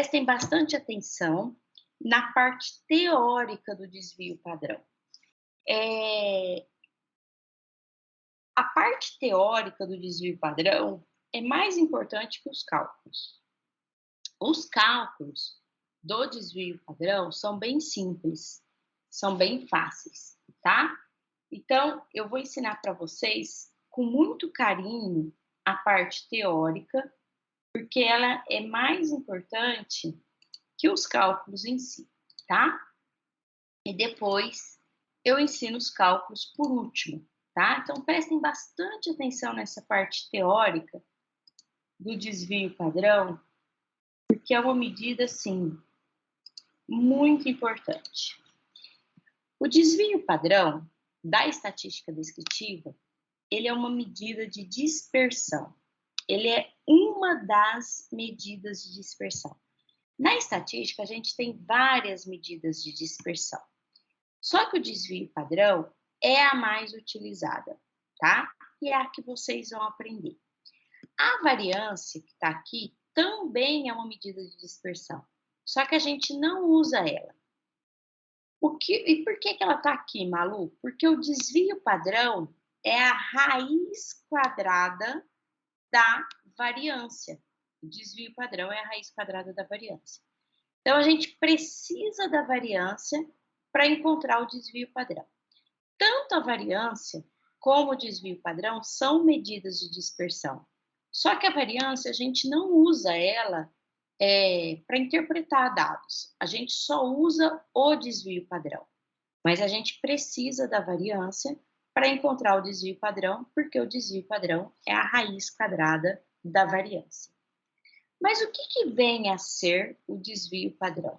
prestem bastante atenção na parte teórica do desvio padrão. A parte teórica do desvio padrão é mais importante que os cálculos. Os cálculos do desvio padrão são bem simples, são bem fáceis, tá? Então, eu vou ensinar para vocês com muito carinho a parte teórica, porque ela é mais importante que os cálculos em si, tá? E depois eu ensino os cálculos por último, tá? Então, prestem bastante atenção nessa parte teórica do desvio padrão, porque é uma medida, assim, muito importante. O desvio padrão da estatística descritiva, ele é uma medida de dispersão. Ele é uma das medidas de dispersão. Na estatística, a gente tem várias medidas de dispersão. Só que o desvio padrão é a mais utilizada, tá? E é a que vocês vão aprender. A variância que está aqui também é uma medida de dispersão, só que a gente não usa ela. E por que ela está aqui, Malu? Porque o desvio padrão é a raiz quadrada da variância. O desvio padrão é a raiz quadrada da variância. Então, a gente precisa da variância para encontrar o desvio padrão. Tanto a variância como o desvio padrão são medidas de dispersão. Só que a variância, a gente não usa ela para interpretar dados. A gente só usa o desvio padrão. Mas a gente precisa da variância para encontrar o desvio padrão, porque o desvio padrão é a raiz quadrada da variância. Mas o que vem a ser o desvio padrão?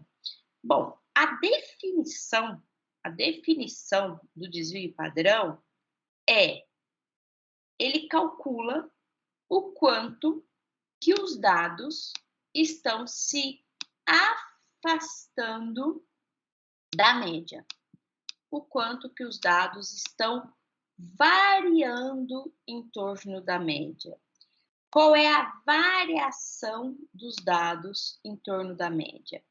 Bom, a definição do desvio padrão é: ele calcula o quanto que os dados estão se afastando da média. O quanto que os dados estão variando em torno da média. Qual é a variação dos dados em torno da média?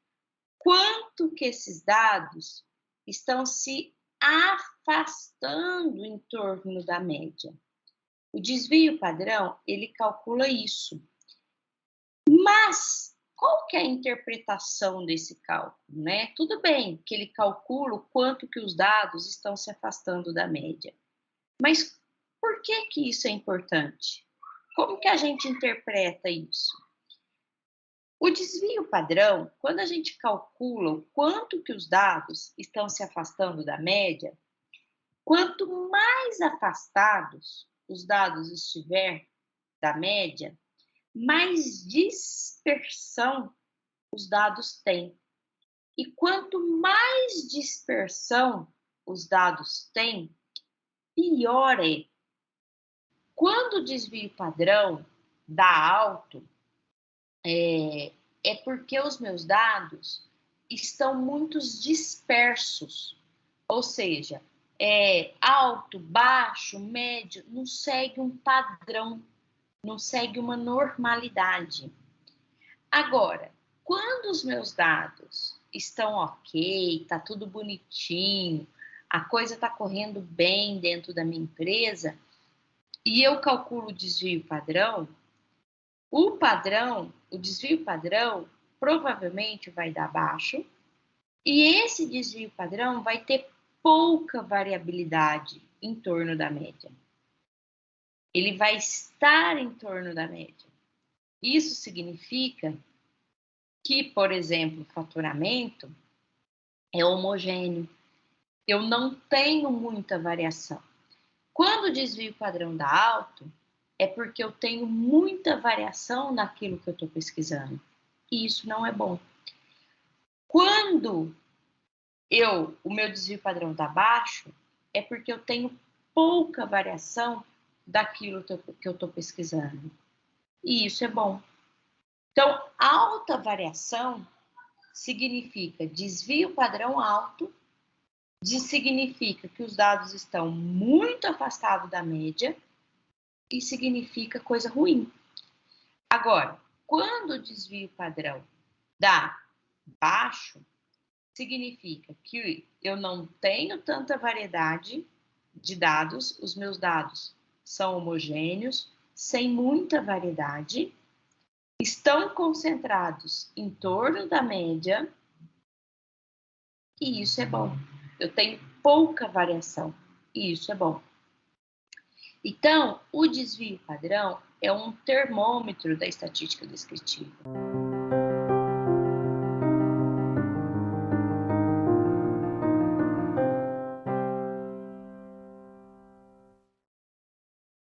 Quanto que esses dados estão se afastando em torno da média? O desvio padrão, ele calcula isso. Mas qual que é a interpretação desse cálculo, né? Tudo bem que ele calcula o quanto que os dados estão se afastando da média. Mas por que isso é importante? Como que a gente interpreta isso? O desvio padrão, quando a gente calcula o quanto que os dados estão se afastando da média, quanto mais afastados os dados estiver da média, mais dispersão os dados têm. E quanto mais dispersão os dados têm, pior é. Quando o desvio padrão dá alto, é porque os meus dados estão muito dispersos. Ou seja, alto, baixo, médio, não segue um padrão, não segue uma normalidade. Agora, quando os meus dados estão ok, tá tudo bonitinho, a coisa está correndo bem dentro da minha empresa, e eu calculo o desvio padrão, o desvio padrão provavelmente vai dar baixo, e esse desvio padrão vai ter pouca variabilidade em torno da média. Ele vai estar em torno da média. Isso significa que, por exemplo, o faturamento é homogêneo. Eu não tenho muita variação. Quando o desvio padrão dá alto, é porque eu tenho muita variação naquilo que eu estou pesquisando. E isso não é bom. Quando o meu desvio padrão dá baixo, é porque eu tenho pouca variação daquilo que eu estou pesquisando. E isso é bom. Então, alta variação significa desvio padrão alto, significa que os dados estão muito afastados da média e significa coisa ruim. Agora, quando o desvio padrão Dá baixo significa que eu não tenho tanta variedade de dados, os meus dados são homogêneos, sem muita variedade, estão concentrados em torno da média, e isso é bom. Eu tenho pouca variação, e isso é bom. Então, o desvio padrão é um termômetro da estatística descritiva.